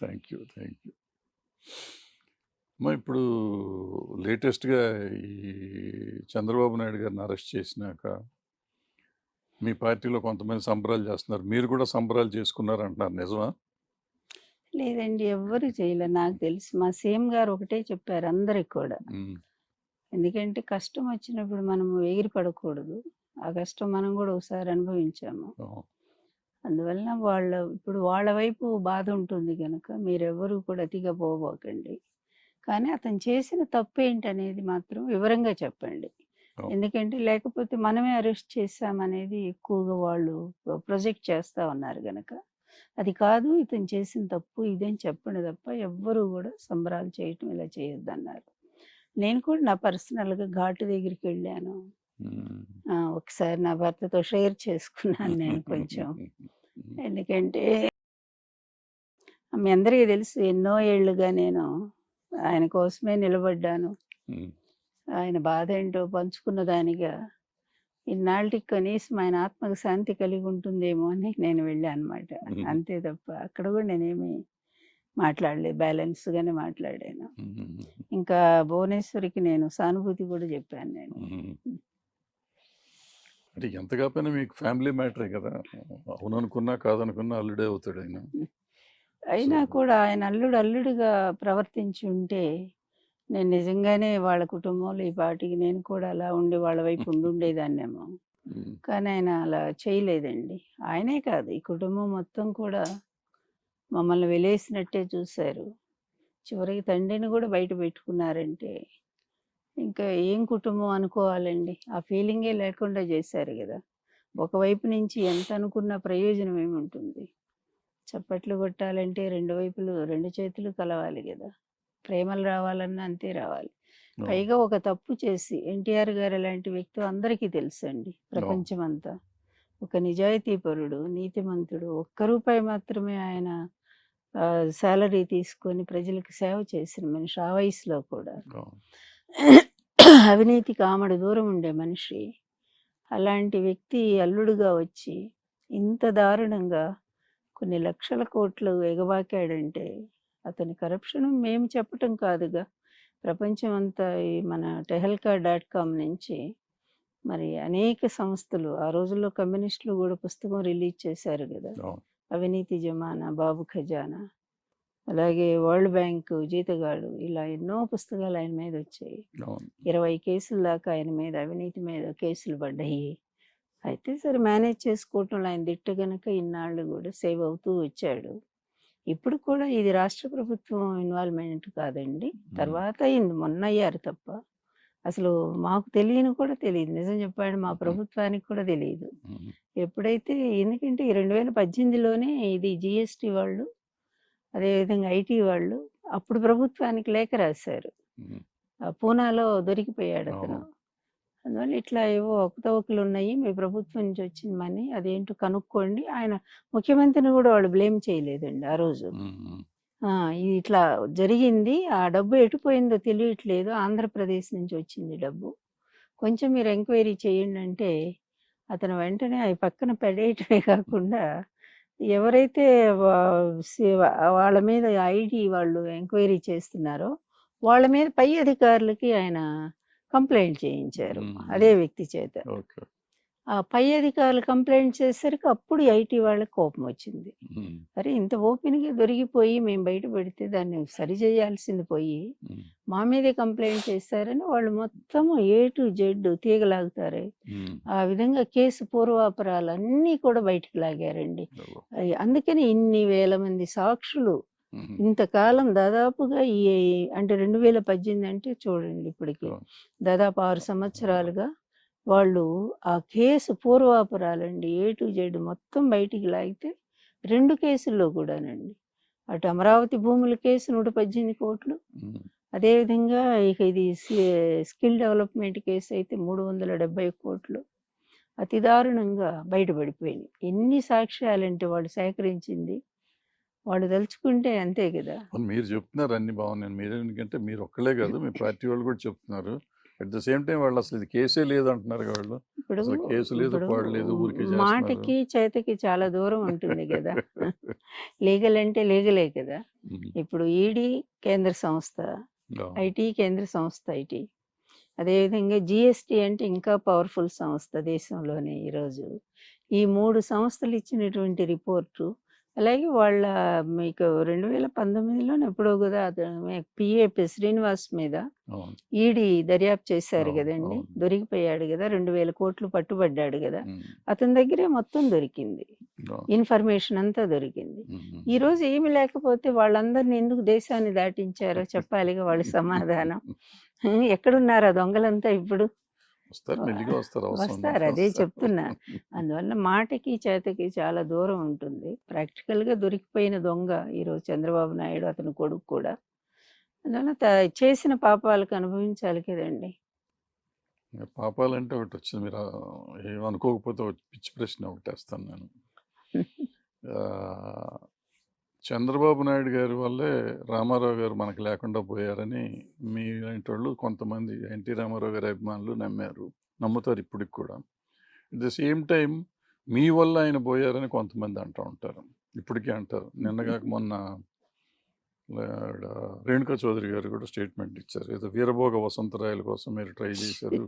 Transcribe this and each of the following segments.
Thank you. Thank you. అమ్మా ఇప్పుడు లేటెస్ట్‌గా ఈ చంద్రబాబు నాయుడు గారిని అరెస్ట్ చేసినాక మీ పార్టీలో కొంతమంది సంబరాలు చేస్తున్నారు. మీరు కూడా సంబరాలు చేసుకున్నారంటున్నారు. నిజమా? లేదండి. ఎవ్వరు చేయలే. నాకు తెలిసి మా సీఎం గారు ఒకటే చెప్పారు అందరికి కూడా. హ్మ్. ఎందుకంటే కష్టం వచ్చినప్పుడు మనము ఎగిరి పడకూడదు. ఆ కష్టం మనం కూడా ఒకసారి అనుభవించాము. అవును. అందువలన ఇప్పుడు వాళ్ళ వైపు బాధ ఉంటుంది గనక మీరెవ్వరూ కూడా అతిగా పోబోకండి. కానీ అతను చేసిన తప్పేంటనేది మాత్రం వివరంగా చెప్పండి. అవును. ఎందుకంటే లేకపోతే మనమే అరెస్ట్ చేశామనేది ఎక్కువగా వాళ్ళు ప్రొజెక్ట్ చేస్తా ఉన్నారు గనక. అది కాదు ఇతను చేసిన తప్పు ఇదని చెప్పండి తప్ప ఎవ్వరూ గూడా సంబరాలు చేయటం ఇలా చేయొద్దన్నారు. నేను కూడా నా పర్సనల్‌గా ఘాటు దగ్గరికెళ్ళాను. హ్మ్. ఒకసారి నా భర్తతో షేర్ చేసుకున్నాను నేను కొంచెం. ఎందుకంటే మీ అందరికీ తెలుసు ఎన్నో ఏళ్లుగా నేను ఆయన కోసమే నిలబడ్డాను. హ్మ్. ఆయన బాధేంటో పంచుకున్న దానిగా ఇన్నాళ్ళకి కనీసం ఆయన ఆత్మకు శాంతి కలిగి ఉంటుందేమో అని నేను వెళ్ళానన్నమాట. హ్మ్. అంతే తప్ప అక్కడ కూడా నేనేమి మాట్లాడలేదు. బ్యాలెన్స్‌గానే మాట్లాడాను. హ్మ్. ఇంకా భువనేశ్వరికి నేను సానుభూతి కూడా చెప్పాను నేను. హ్మ్. అంటే ఎంత కాకపోయినా మీకు ఫ్యామిలీ మ్యాటరే కదా! అవుననుకున్నా, కాదనుకున్నా అల్లుడే అవుతాడాయన. అయినా సో కూడా ఆయన అల్లుడుగా ప్రవర్తించి ఉంటే నేను నిజంగానే వాళ్ళ కుటుంబంలో ఈ పాటికి నేను కూడా అలా ఉండి వాళ్ళ వైపు ఉండుండేదాన్నేమో. హ్మ్. కానీ ఆయన అలా చేయలేదండి. ఆయనే కాదు ఈ కుటుంబం మొత్తం కూడా మమ్మల్ని వెలేసినట్టే చూసారు. చివరికి తండ్రిని కూడా బయట పెట్టుకున్నారంటే ఇంకా ఏం కుటుంబం అనుకోవాలండి. ఆ ఫీలింగే లేకుండా చేశారు గదా! ఒకవైపు నుంచి ఎంత అనుకున్న ప్రయోజనం ఏముంటుంది? చప్పట్లు కొట్టాలంటే 2 వైపులు 2 చేతులు కలవాలి గదా! ప్రేమలు రావాలన్నా అంతే రావాలి. అవును. పైగా ఒక తప్పు చేసి ఎన్టీఆర్ గారు ఎలాంటి వ్యక్తో అందరికీ తెలుసండి అవును. ప్రపంచమంతా. ఒక నిజాయితీపరుడు, నీతిమంతుడు. ఒక్క రూపాయి మాత్రమే ఆయన సాలరీ తీసుకొని ప్రజలకు సేవ చేసిన మనిషి ఆ వయసులో కూడా. అవును. అవినీతికి ఆమడ దూరం ఉండే మనిషి. అలాంటి వ్యక్తి అల్లుడుగా వచ్చి ఇంత దారుణంగా కొన్ని లక్షల కోట్లు ఎగబాకాడంటే అతని కరప్షన్ మేము చెప్పటం కాదుగా. ప్రపంచం అంతా ఈ మన టెహల్కా.com నుంచి మరి అనేక సంస్థలు ఆ రోజుల్లో కమ్యూనిస్టులు గూడా పుస్తకం రిలీజ్ చేశారు గదా! అవును. అవినీతి జమానా, బాబు ఖజానా, అలాగే వరల్డ్ బ్యాంకు జీతగాడు ఇలా ఎన్నో పుస్తకాలు ఆయన మీదొచ్చాయి. అవును. 20 కేసుల దాకా ఆయన మీద అవినీతి మీద కేసులు పడ్డాయి. అయితే సరే మేనేజ్ చేసుకోవటంలో ఆయన దిట్ట గనక ఇన్నాళ్ళు గూడా సేవ్ అవుతూ వచ్చాడు. ఇప్పుడు కూడా ఇది రాష్ట్ర ప్రభుత్వం ఇన్వాల్వ్‌మెంట్ కాదండి. హ్మ్. తర్వాత అయింది. మొన్నయ్యారు తప్ప. అసలు మాకు తెలియని కూడా తెలీదు. నిజం చెప్పాలంటే మా ప్రభుత్వానికి కూడా తెలీదు. హ్మ్. ఎప్పుడైతే ఎందుకంటే ఈ 2018లోనే ఇది జీఎస్టీ వాళ్ళు, అదేవిధంగా ఐటీ వాళ్ళు అప్పుడు ప్రభుత్వానికి లేఖ రాశారు. హ్మ్. పూనాలో దొరికిపోయాడతను. అవును. అందువల్ల ఇట్లా ఏవో అవకతవకలున్నాయి. మీ ప్రభుత్వం నుంచి వచ్చిన మనీ అదేంటో కనుక్కోండి. ఆయన ముఖ్యమంత్రిని గూడా వాళ్ళు బ్లేమ్ చేయలేదండి ఆ రోజు. హ్మ్. ఇది ఇట్లా జరిగింది. ఆ డబ్బు ఎటు పోయిందో తెలియట్లేదు. ఆంధ్రప్రదేశ్ నుంచి వచ్చింది డబ్బు. కొంచెం మీరు ఎంక్వైరీ చేయండంటే, అతను వెంటనే అయి పక్కన పడేయటమే కాకుండా, ఎవరైతే వా సి వాళ్ళ మీద ఐటీ వాళ్ళు ఎంక్వైరీ చేస్తున్నారో, వాళ్ళ మీద పై అధికారులకి ఆయన కంప్లెయింట్ చేయించారు. అదే హ్మ్. వ్యక్తి చేత. ఓకే. ఆ పై అధికారులు కంప్లెయింట్ చేసేసరికి అప్పుడు ఐటీ వాళ్ళకి కోపమొచ్చింది. హ్మ్. అరే! ఇంత ఓపెన్‌గా దొరికిపోయి మేము బయట పెడితే దాన్ని సరిచేయాల్సింది పోయి, హ్మ్. మా మీదే కంప్లెయింట్ చేశారని వాళ్ళు మొత్తము ఏ టు జెడ్ తీగలాగుతారే. హ్మ్. ఆ విధంగా కేసు పూర్వాపరాలన్నీ కూడా బయటికి లాగారండి. ఓహ్! అందుకని ఇన్ని వేల మంది సాక్షులు హ్మ్. ఇంతకాలం దాదాపుగా అంటే 2018 అంటే చూడండి ఇప్పటికి అవును. దాదాపు 6 సంవత్సరాలుగా వాళ్ళు ఆ కేసు పూర్వాపరాలండి ఏ టు జెడ్ మొత్తం బయటికి లాగితే 2 కేసుల్లో కూడానండి. అటు అమరావతి భూముల కేసు 118,00,00,000. హ్మ్. అదేవిధంగా ఇక ఇది స్కిల్ డెవలప్‌మెంట్ కేస్ అయితే 370,00,00,000 అతి దారుణంగా బయటపడిపోయినాయి. ఎన్ని సాక్ష్యాలంటే వాళ్ళు సేకరించింది. వాళ్ళు దలుచుకుంటే అంతే గదా! అవును. మీరు చెప్తున్నారు అన్నీ బాగున్నాయి. మీరెందుకంటే మీరు ఒక్కళ్ళే కాదు. మీ పార్టీ వాళ్ళు కూడా చెప్తున్నారు. అట్ ద సేమ్ టైం వాళ్ళు అసలు ఇది కేసే లేదు అంటున్నారు వాళ్ళు. ఇప్పుడు అసలు కేసు లేదు, ఇప్పుడు పాడు లేదు, ఊరికే చేస్తున్నారు. మాటకి చేతకి చాలా దూరం ఉంటుంది కదా. లీగల్ అంటే లీగలే కదా. ఉమ్, ఇప్పుడు ఈడీ కేంద్ర సంస్థ, అవును, ఐటీ కేంద్ర సంస్థ ఐటీ, అదేవిధంగా జిఎస్టీ అంటే ఇంకా పవర్ఫుల్ సంస్థ దేశంలోనే ఈరోజు. ఈ 3 సంస్థలు ఇచ్చినటువంటి రిపోర్టు, అలాగే వాళ్ళ మీకు 2019లోనే ఎప్పుడో కదా పిఏ శ్రీనివాస్ మీద అవును, ఈడీ దర్యాప్తు చేశారు అవును, కదండి. అవును. దొరికిపోయాడు కదా, 2000 కోట్లు పట్టుబడ్డాడు కదా. ఉమ్, అతని దగ్గరే మొత్తం దొరికింది, అవును, ఇన్ఫర్మేషన్ అంతా దొరికింది. ఉమ్, ఈ రోజు ఏమి లేకపోతే వాళ్ళందరిని ఎందుకు దేశాన్ని దాటించారో చెప్పాలిగా వాళ్ళు సమాధానం. ఎక్కడున్నారు ఆ దొంగలంతా ఇప్పుడు? వస్తారు, మెల్లిగా వస్తారు, అవసరం వస్తారు, ఉన్నప్పుడు అదే వస్తారు. చెప్తున్నా. అందువల్ల మాటకి చేతకి చాలా దూరం ఉంటుంది. ప్రాక్టికల్గా దొరికిపోయిన దొంగ ఈరోజు చంద్రబాబు నాయుడు, అతని కొడుకు కూడా. అందువల్ల చేసిన పాపాలకు అనుభవించాలి కదండి. ఇంకా పాపాలంటే ఒకటి వచ్చింది, మీరు ఏమనుకోకపోతే ఒక పిచ్చి ప్రశ్న ఒకటి వేస్తాను నేను. ఆ, చంద్రబాబు నాయుడు గారి వల్లే రామారావు గారు మనకు లేకుండా పోయారని మీ లాంటి వాళ్ళు కొంతమంది ఎన్టీ రామారావు గారి అభిమానులు నమ్ముతారు ఇప్పటికి కూడా. అట్ ద సేమ్ టైం మీ వల్ల ఆయన పోయారని కొంతమంది అంటూ ఉంటారు, ఇప్పటికీ అంటారు. నిన్నగాక మొన్న ఆవిడ రేణుకా చౌదరి గారు కూడా స్టేట్మెంట్ ఇచ్చారు, ఏదో వీరభోగ వసంతరాయల కోసం మీరు ట్రై చేశారు,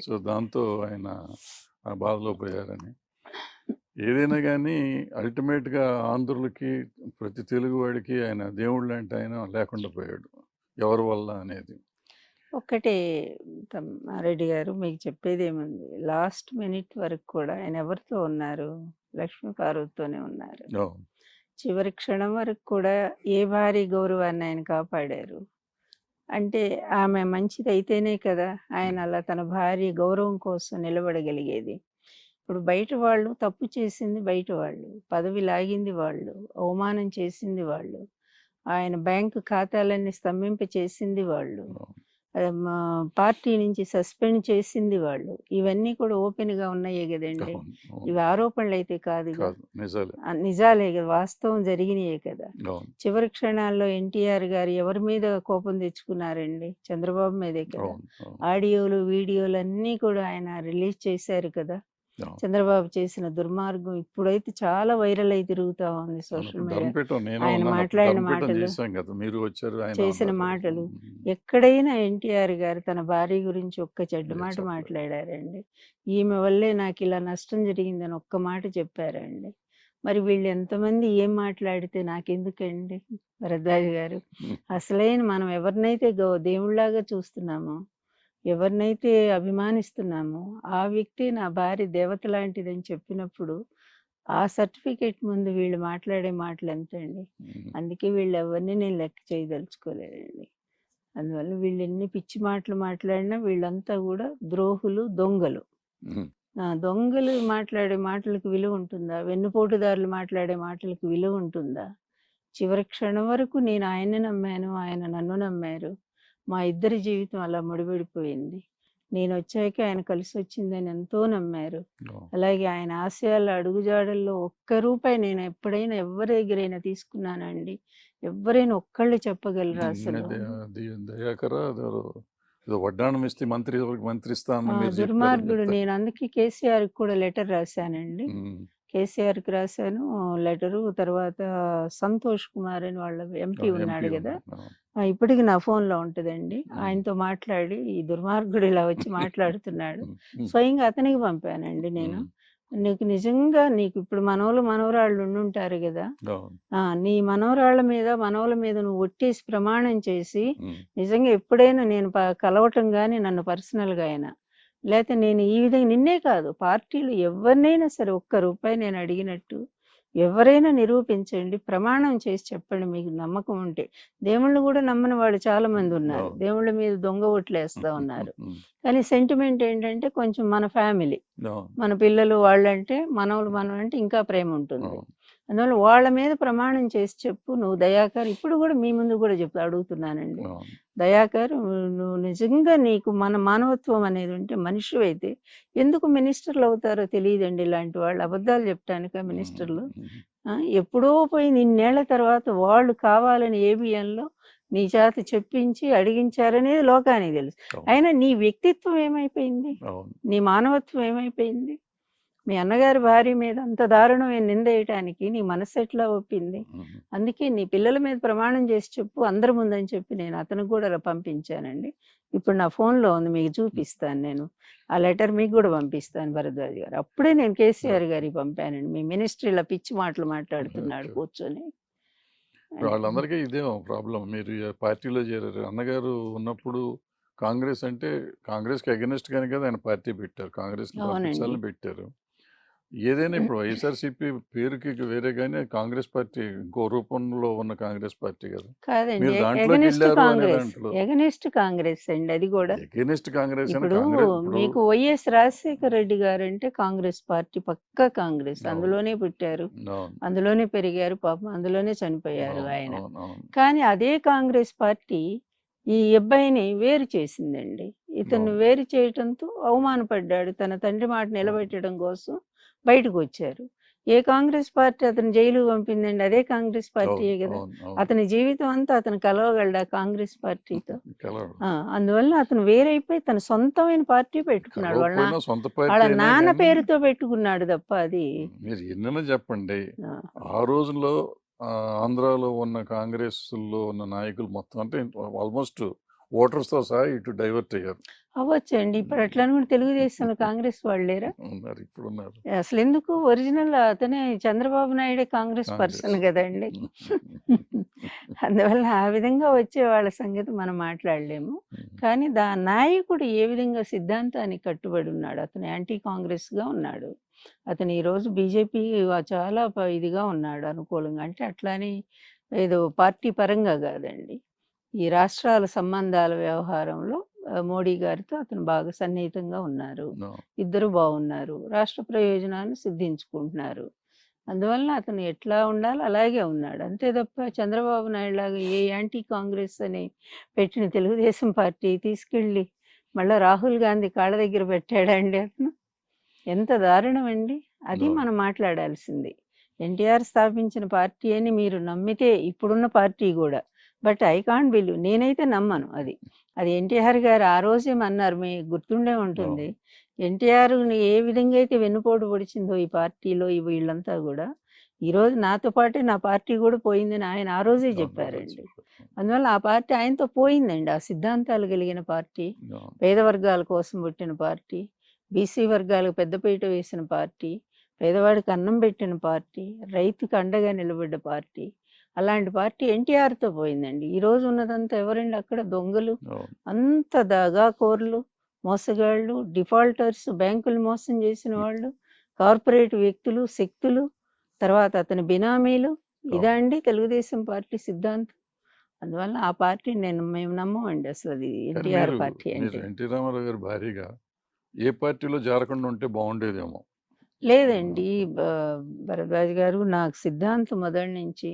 సో దాంతో ఆయన ఆ బాధలో పోయారని. ఏదైనా కానీ అల్టిమేట్గా ఆంధ్రులకి, ప్రతి తెలుగువాడికి ఆయన దేవుడు లాంటి ఆయన లేకుండా పోయాడు, ఎవరి వల్ల అనేది. ఒక్కటే రెడ్డి గారు, మీకు చెప్పేది ఏముంది, లాస్ట్ మినిట్ వరకు కూడా ఆయన ఎవరితో ఉన్నారు? లక్ష్మీ పార్వతితోనే ఉన్నారు. అవును, చివరి క్షణం వరకు కూడా ఏ భారీ గౌరవాన్ని ఆయన కాపాడారు. అంటే ఆమె మంచిది అయితేనే కదా ఆయన అలా తన భార్య గౌరవం కోసం నిలబడగలిగేది. ఇప్పుడు బయట వాళ్ళు తప్పు చేసింది, బయట వాళ్ళు పదవి లాగింది, వాళ్ళు అవమానం చేసింది, వాళ్ళు ఆయన బ్యాంకు ఖాతాలన్నీ స్తంభింప చేసింది, వాళ్ళు అవును, పార్టీ నుంచి సస్పెండ్ చేసింది, వాళ్ళు. ఇవన్నీ కూడా ఓపెన్గా ఉన్నాయే కదండి. అవును, అవును. ఇవి ఆరోపణలు అయితే కాదు, కాదు, నిజాలే. నిజాలే కదా, వాస్తవం జరిగినాయే కదా. అవును, చివరి క్షణాల్లో ఎన్టీఆర్ గారు ఎవరి మీద కోపం తెచ్చుకున్నారండి? చంద్రబాబు మీదే కదా. అవును, అవును, ఆడియోలు వీడియోలు అన్నీ కూడా ఆయన రిలీజ్ చేశారు కదా. అవును. చంద్రబాబు చేసిన దుర్మార్గం ఇప్పుడైతే చాలా వైరల్ అయి తిరుగుతా ఉంది అవును, సోషల్ ఇప్పుడు మీడియా. ధర్మపీఠం నేను ఆయన ఉన్నాను, అప్పుడు మాట్లాడిన ధర్మపీఠం మాటలు, చేశాం కదా, మీరు వచ్చారు, ఆయన చేసిన అన్నారు. మాటలు, ఎక్కడైనా ఎన్టీఆర్ గారు తన భార్య గురించి ఒక్క చెడ్డ మాట చెప్పలేదు. మాట్లాడారండి? ఈమె వల్లే నాకు ఇలా నష్టం జరిగిందని ఒక్క మాట చెప్పారండి? మరి వీళ్ళు ఎంతమంది ఏం మాట్లాడితే నాకెందుకండి భరద్వాజ్ గారు? అసలైన మనం ఎవరినైతే దేవుళ్ళలాగా చూస్తున్నామో, ఎవరినైతే అభిమానిస్తున్నామో, ఆ వ్యక్తి నా భార్య దేవత లాంటిదని చెప్పినప్పుడు ఆ సర్టిఫికేట్ ముందు వీళ్ళు మాట్లాడే మాటలు ఎంతండి? అందుకే వీళ్ళు ఎవరిని నేను లెక్క చేయదలుచుకోలేదండి. అందువల్ల వీళ్ళు ఎన్ని పిచ్చి మాటలు మాట్లాడినా వీళ్ళంతా కూడా ద్రోహులు, దొంగలు. దొంగలు మాట్లాడే మాటలకు విలువ ఉంటుందా? వెన్నుపోటుదారులు మాట్లాడే మాటలకు విలువ ఉంటుందా? చివరి క్షణం వరకు నేను ఆయన్ని నమ్మాను, ఆయన నన్ను నమ్మారు. మా ఇద్దరి జీవితం అలా ముడిపడిపోయింది. నేను వచ్చాక ఆయన కలిసి వచ్చిందని ఎంతో నమ్మారు. అలాగే ఆయన ఆశయాల అడుగుజాడల్లో ఒక్క రూపాయి నేను ఎప్పుడైనా ఎవరి దగ్గరైనా తీసుకున్నానండి? ఎవరైనా ఒక్కళ్ళు చెప్పగలరా అసలు? దయాకర ఏదో వడ్డాణం ఇస్తే మంత్రి స్థానం మీరు చెప్పారు. దుర్మార్గుడు. నేను అందుకే కేసీఆర్కి కూడా లెటర్ రాశానండి. కేసీఆర్కి రాశాను లెటరు. తర్వాత సంతోష్ కుమార్ అని వాళ్ళ ఎంపీ ఉన్నాడు కదా, ఇప్పటికి నా ఫోన్లో ఉంటుందండి. ఆయనతో మాట్లాడి ఈ దుర్మార్గుడు ఇలా వచ్చి మాట్లాడుతున్నాడు, స్వయంగా అతనికి పంపానండి నేను. నీకు నిజంగా నీకు ఇప్పుడు మనవరాళ్ళు ఉండుంటారు కదా, నీ మనవరాళ్ళ మీద మనవల మీద నువ్వు ఒట్టేసి ప్రమాణం చేసి నిజంగా ఎప్పుడైనా నేను కలవటం కానీ నన్ను పర్సనల్గా అయినా, లేకపోతే నేను ఈ విధంగా నిన్నే కాదు పార్టీలు ఎవరినైనా సరే ఒక్క రూపాయి నేను అడిగినట్టు ఎవరైనా నిరూపించండి, ప్రమాణం చేసి చెప్పండి మీకు నమ్మకం ఉంటే. దేవుళ్ళు కూడా నమ్మని వాళ్ళు చాలా మంది ఉన్నారు, దేవుళ్ళ మీద దొంగ ఓట్లు వేస్తూ ఉన్నారు. కానీ సెంటిమెంట్ ఏంటంటే కొంచెం మన ఫ్యామిలీ, మన పిల్లలు వాళ్ళంటే మనం అంటే ఇంకా ప్రేమ ఉంటుంది. అందువల్ల వాళ్ళ మీద ప్రమాణం చేసి చెప్పు నువ్వు దయాకర్. ఇప్పుడు కూడా మీ ముందు కూడా అడుగుతున్నానండి, దయాకర్ నువ్వు నిజంగా నీకు మన మానవత్వం అనేది ఉంటే మనిషి అయితే ఎందుకు మినిస్టర్లు అవుతారో తెలియదండి. ఇలాంటి వాళ్ళు అబద్ధాలు చెప్పడానిక మినిస్టర్లు? ఎప్పుడో పోయింది ఇన్నేళ్ల తర్వాత వాళ్ళు కావాలని ఏబిఎన్‌లో నీ చేత చెప్పించి అడిగించారనేది లోకానికి తెలుసు. అవును. అయినా నీ వ్యక్తిత్వం ఏమైపోయింది? అవును. నీ మానవత్వం ఏమైపోయింది? మీ అన్నగారి భార్య మీద అంత దారుణమైన నిందేయటానికి నీ మనసు ఎట్లా ఒప్పింది? హుహు. అందుకే నీ పిల్లల మీద ప్రమాణం చేసి చెప్పు అందరి ముందని చెప్పి నేను అతనికి కూడా పంపించానండి. ఇప్పుడు నా ఫోన్‌లో ఉంది మీకు చూపిస్తాను నేను. ఆ లెటర్ మీకు కూడా పంపిస్తాను భరద్వాజ్ గారు. అప్పుడే నేను కేసీఆర్ ఓకే. గారికి పంపానండి. మీ మినిస్టర్ ఇలా పిచ్చి మాటలు మాట్లాడుతున్నాడు ఓకే. కూర్చొని ఇప్పుడు అని. వాళ్ళందరికీ ఇదేమో ప్రాబ్లమ్. మీరు పార్టీలో చేరారు. అన్నగారు ఉన్నప్పుడు కాంగ్రెస్ అంటే కాంగ్రెస్‌కి అగైనెస్ట్ గానే కదా ఆయన పార్టీ పెట్టారు. కాంగ్రెస్‌ని అవునండి. పంపించాలని పెట్టారు. ఏదైనా ఇప్పుడు వైఎస్ఆర్‌సీపీ పేరుకి వేరే గాని కాంగ్రెస్ పార్టీ ఇంకో రూపంలో ఉన్న కాంగ్రెస్ పార్టీ కదా! కాదండి. మీరు దాంట్లోకి ఎగనెస్ట్ వెళ్లారు అనే కాంగ్రెస్. దాంట్లో ఎగనెస్ట్ కాంగ్రెస్ అండి అది కూడా. అగైనెస్ట్ కాంగ్రెస్ అని ఇప్పుడు కాంగ్రెస్ ఇప్పుడు మీకు వైఎస్ రాజశేఖర రెడ్డి గారంటే కాంగ్రెస్ పార్టీ పక్కా కాంగ్రెస్. అవును. అందులోనే పుట్టారు. అవును. అందులోనే పెరిగారు. పాపం అందులోనే చనిపోయారు అవును. ఆయన. అవును. అవును. కానీ అదే కాంగ్రెస్ పార్టీ ఈ అబ్బాయిని వేరు చేసిందండి. ఇతన్ని అవును. వేరు చేయటంతో అవమానపడ్డాడు. తన తండ్రి మాట అవును. నిలబెట్టడం కోసం బయటకొచ్చారు. ఏ కాంగ్రెస్ పార్టీ అతన్ని జైలుకి పంపిందండి? అదే కాంగ్రెస్ అవును. పార్టీయే గదా! అవును. అవును. అతని జీవితం అంతా అతను కలవగలడా కాంగ్రెస్ పార్టీతో? కలవడు. అందువల్ల అతను వేరైపోయి తన సొంతమైన పార్టీ పెట్టుకున్నాడు. కలవకపోయినా సొంత వాళ్ళ పార్టీ అయినా నాన్న గాని పేరుతో పెట్టుకున్నాడు తప్ప అది మీరు ఎన్నైనా చెప్పండి. ఆ! ఆ రోజుల్లో ఆంధ్రాలో ఉన్న కాంగ్రెస్‌లో ఉన్న నాయకులు మొత్తం అంటే ఆల్మోస్ట్ ఓటర్స్‌తో సహా ఇటు డైవర్ట్ అయ్యారు. అవ్వచ్చండి. ఇప్పుడు అట్లా అనుకుంటే తెలుగుదేశంలో కాంగ్రెస్ వాళ్ళు లేరా? ఉన్నారు. ఇప్పుడున్నారు. అసలెందుకు ఒరిజినల్ అతనే చంద్రబాబు నాయుడే కాంగ్రెస్ కాంగ్రెస్. పర్సన్ గదండీ! అందువల్ల ఆ విధంగా వచ్చే వాళ్ళ సంగతి మనం మాట్లాడలేము. కానీ నాయకుడు ఏ విధంగా సిద్ధాంతానికి కట్టుబడి ఉన్నాడు. అతను యాంటీ కాంగ్రెస్‌గా ఉన్నాడు. అతను ఈరోజు బీజేపీ చాలా ఇదిగా ఉన్నాడు అనుకూలంగా. అంటే అట్లా అని ఏదో పార్టీ పరంగా గాదండి. ఈ రాష్ట్రాల సంబంధాల వ్యవహారంలో మోడీ గారితో అతను బాగా సన్నిహితంగా ఉన్నారు. No. ఇద్దరు బాగున్నారు. రాష్ట్ర ప్రయోజనాలను సిద్ధించుకుంటున్నారు. అందువలన అతను ఎట్లా ఉండాలో అలాగే ఉన్నాడు. అంతే తప్ప చంద్రబాబు నాయుడులాగా ఏ యాంటీ కాంగ్రెస్ అని పెట్టిన తెలుగుదేశం పార్టీ తీసుకెళ్ళి మళ్ళా రాహుల్ గాంధీ కాళ్ళ దగ్గర పెట్టాడండి అతను. ఎంత దారుణం అండి. అది No. మనం మాట్లాడాల్సింది. ఎన్టీఆర్ స్థాపించిన పార్టీ అని మీరు నమ్మితే ఇప్పుడున్న పార్టీ కూడా. But I can't believe. నేనైతే నమ్మను అది. అది ఎన్టీఆర్ గారు ఆ రోజేమన్నారు మీకు గుర్తుండే ఉంటుంది. ఎన్టీఆర్‌ని ఏ విధంగా అయితే వెన్నుపోటు పొడిచిందో ఈ పార్టీలో వీళ్ళంతా కూడా, ఈరోజు నాతో పాటే నా పార్టీ కూడా పోయిందని ఆయన ఆ రోజే చెప్పారండి. అందువల్ల ఆ పార్టీ ఆయనతో పోయిందండి. ఆ సిద్ధాంతాలు కలిగిన పార్టీ, No. పేద వర్గాల కోసం పుట్టిన పార్టీ, బీసీ వర్గాలకు పెద్దపీట వేసిన పార్టీ, పేదవాడికి అన్నం పెట్టిన పార్టీ, రైతుకు అండగా నిలబడ్డ పార్టీ. అలాంటి పార్టీ ఎన్టీఆర్‌తో పోయిందండి. ఈరోజు ఉన్నదంతా ఎవరండి అక్కడ? దొంగలు, No. అంత దగాకోర్లు, మోసగాళ్ళు, డిఫాల్టర్స్, బ్యాంకులు మోసం చేసిన వాళ్ళు, కార్పొరేట్ వ్యక్తులు, శక్తులు, తర్వాత అతని బినామీలు. ఇదా అండి తెలుగుదేశం పార్టీ సిద్ధాంతం? అందువల్ల ఆ పార్టీ మేము నమ్మమండి అసలు అది కానీ ఎన్టీఆర్ మీరు పార్టీ మీరు అంటే. ఎన్టీ రామారావు గారి భార్యగా ఏ పార్టీలో చేరకుండా ఉంటే బాగుండేదేమో. లేదండి. భరద్వాజ్ గారు నాకు సిద్ధాంతం మొదటి నుంచి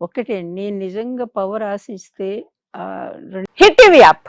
ఒక్కటే అండి. నేను నిజంగా పవర్ ఆశిస్తే హిట్ టీవీ యాప్